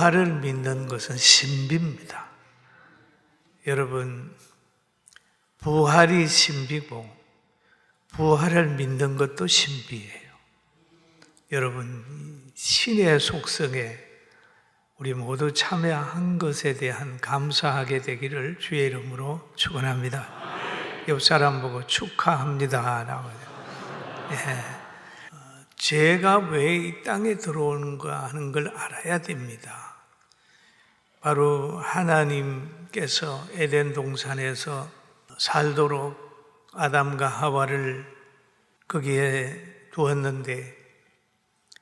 부활을 믿는 것은 신비입니다. 여러분, 부활이 신비고 부활을 믿는 것도 신비예요. 여러분, 신의 속성에 우리 모두 참여한 것에 대한 감사하게 되기를 주의 이름으로 축원합니다. 옆 사람 보고 축하합니다 라고 해요. 죄가 왜 이 땅에 들어오는가 하는 걸 알아야 됩니다. 바로 하나님께서 에덴 동산에서 살도록 아담과 하와를 거기에 두었는데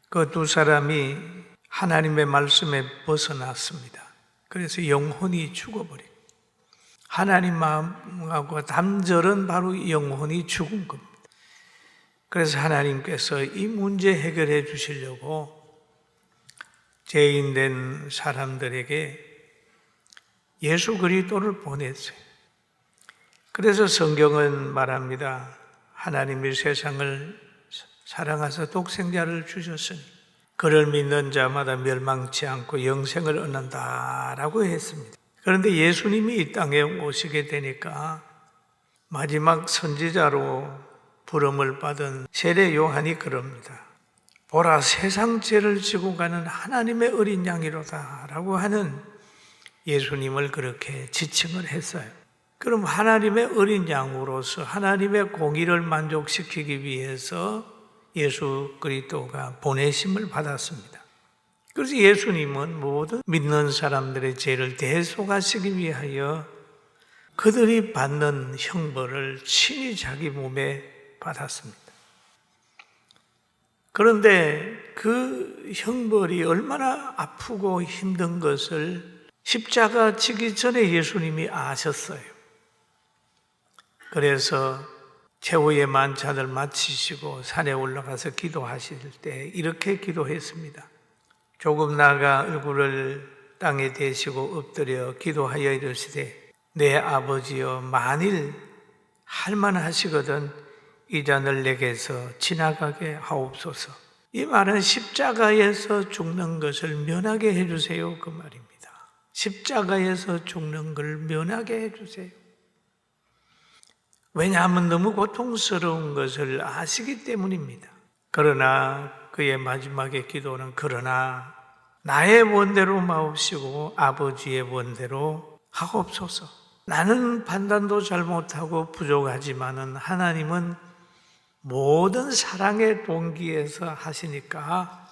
그 두 사람이 하나님의 말씀에 벗어났습니다. 그래서 영혼이 죽어버리고 하나님 마음하고 단절은 바로 영혼이 죽은 겁니다. 그래서 하나님께서 이 문제 해결해 주시려고 죄인된 사람들에게 예수 그리스도를 보냈어요. 그래서 성경은 말합니다. 하나님이 세상을 사랑하사 독생자를 주셨으니 그를 믿는 자마다 멸망치 않고 영생을 얻는다라고 했습니다. 그런데 예수님이 이 땅에 오시게 되니까 마지막 선지자로 부름을 받은 세례 요한이 그럽니다. 보라, 세상 죄를 지고 가는 하나님의 어린 양이로다 라고 하는 예수님을 그렇게 지칭을 했어요. 그럼 하나님의 어린 양으로서 하나님의 공의를 만족시키기 위해서 예수 그리스도가 보내심을 받았습니다. 그래서 예수님은 모든 믿는 사람들의 죄를 대속하시기 위하여 그들이 받는 형벌을 친히 자기 몸에 받았습니다. 그런데 그 형벌이 얼마나 아프고 힘든 것을 십자가 지기 전에 예수님이 아셨어요. 그래서 최후의 만찬을 마치시고 산에 올라가서 기도하실 때 이렇게 기도했습니다. 조금 나아가 얼굴을 땅에 대시고 엎드려 기도하여 이르시되 내 아버지여, 만일 할만하시거든 이 잔을 내게서 지나가게 하옵소서. 이 말은 십자가에서 죽는 것을 면하게 해주세요 그 말입니다. 십자가에서 죽는 걸 면하게 해주세요. 왜냐하면 너무 고통스러운 것을 아시기 때문입니다. 그러나 그의 마지막의 기도는 그러나 나의 원대로 마옵시고 아버지의 원대로 하옵소서. 나는 판단도 잘 못하고 부족하지만은 하나님은 모든 사랑의 동기에서 하시니까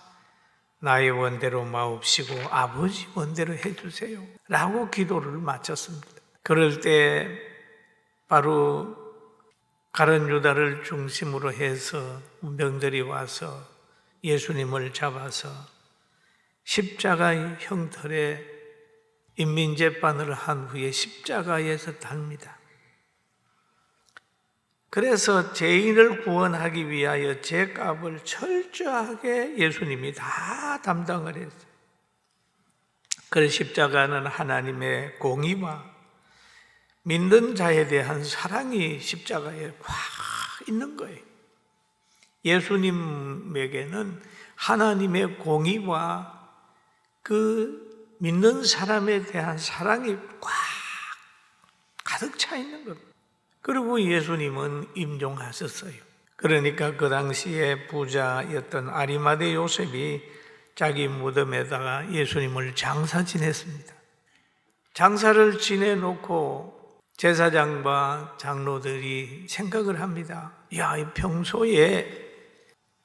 나의 원대로 마옵시고 아버지 원대로 해주세요 라고 기도를 마쳤습니다. 그럴 때 바로 가룟 유다를 중심으로 해서 문병들이 와서 예수님을 잡아서 십자가의 형틀에 인민재판을 한 후에 십자가에서 답니다. 그래서 죄인을 구원하기 위하여 죄값을 철저하게 예수님이 다 담당을 했어요. 그래서 십자가는 하나님의 공의와 믿는 자에 대한 사랑이 십자가에 꽉 있는 거예요. 예수님에게는 하나님의 공의와 그 믿는 사람에 대한 사랑이 꽉 가득 차 있는 겁니다. 그리고 예수님은 임종하셨어요. 그러니까 그 당시에 부자였던 아리마대 요셉이 자기 무덤에다가 예수님을 장사 지냈습니다. 장사를 지내놓고 제사장과 장로들이 생각을 합니다. 야, 이 평소에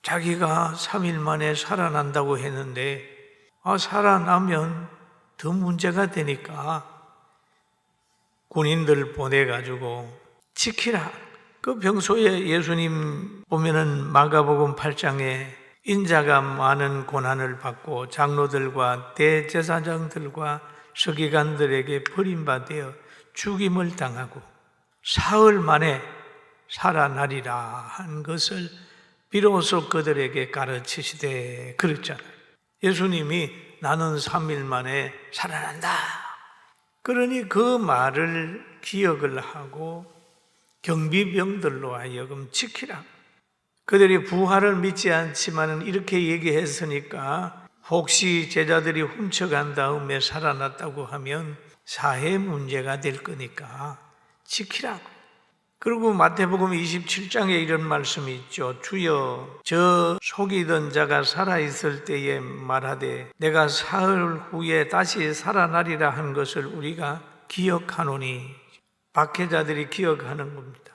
자기가 3일 만에 살아난다고 했는데 살아나면 더 문제가 되니까 군인들 보내가지고 지키라. 그 평소에 예수님 보면은 마가복음 8장에 인자가 많은 고난을 받고 장로들과 대제사장들과 서기관들에게 버림받아 죽임을 당하고 사흘 만에 살아나리라 한 것을 비로소 그들에게 가르치시되 그랬잖아요. 예수님이 나는 3일 만에 살아난다. 그러니 그 말을 기억을 하고 경비병들로 하여금 지키라. 그들이 부활을 믿지 않지만 이렇게 얘기했으니까 혹시 제자들이 훔쳐간 다음에 살아났다고 하면 사회 문제가 될 거니까 지키라고. 그리고 마태복음 27장에 이런 말씀이 있죠. 주여, 저 속이던 자가 살아있을 때에 말하되 내가 사흘 후에 다시 살아나리라 한 것을 우리가 기억하노니. 박해자들이 기억하는 겁니다.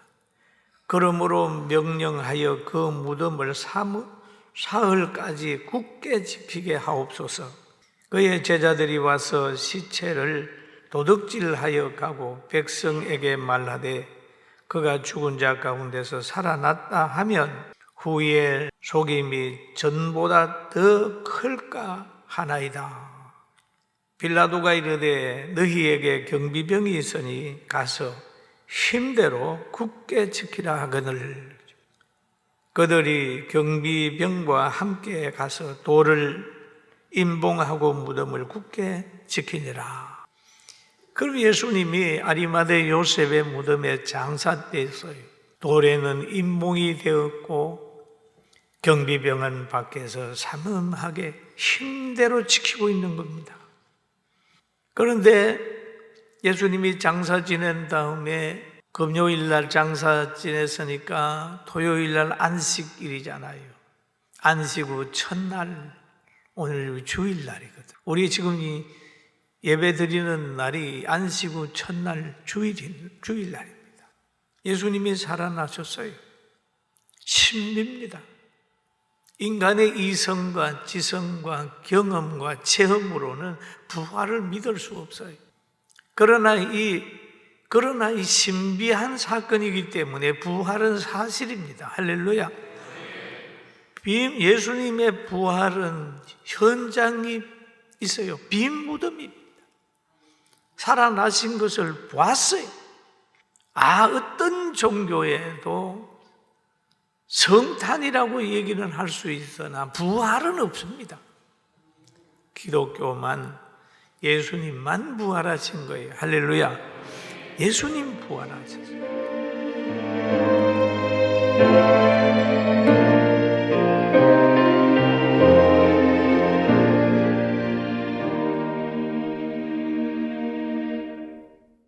그러므로 명령하여 그 무덤을 사흘까지 굳게 지키게 하옵소서. 그의 제자들이 와서 시체를 도둑질하여 가고 백성에게 말하되 그가 죽은 자 가운데서 살아났다 하면 후에 속임이 전보다 더 클까 하나이다. 빌라도가 이르되 너희에게 경비병이 있으니 가서 힘대로 굳게 지키라 하거늘. 그들이 경비병과 함께 가서 돌을 임봉하고 무덤을 굳게 지키니라. 그럼 예수님이 아리마대 요셉의 무덤에 장사되었어요. 돌에는 임봉이 되었고 경비병은 밖에서 삼엄하게 힘대로 지키고 있는 겁니다. 그런데 예수님이 장사 지낸 다음에 금요일 날 장사 지냈으니까 토요일 날 안식일이잖아요. 안식 후 첫날, 오늘 주일날이거든. 우리 지금 이 예배 드리는 날이 안식 후 첫날 주일날입니다. 예수님이 살아나셨어요. 신비입니다. 인간의 이성과 지성과 경험과 체험으로는 부활을 믿을 수 없어요. 그러나 이 신비한 사건이기 때문에 부활은 사실입니다. 할렐루야. 예수님의 부활은 현장이 있어요. 빈 무덤입니다. 살아나신 것을 보았어요. 어떤 종교에도 성탄이라고 얘기는 할 수 있으나 부활은 없습니다. 기독교만, 예수님만 부활하신 거예요. 할렐루야. 예수님 부활하셨어요.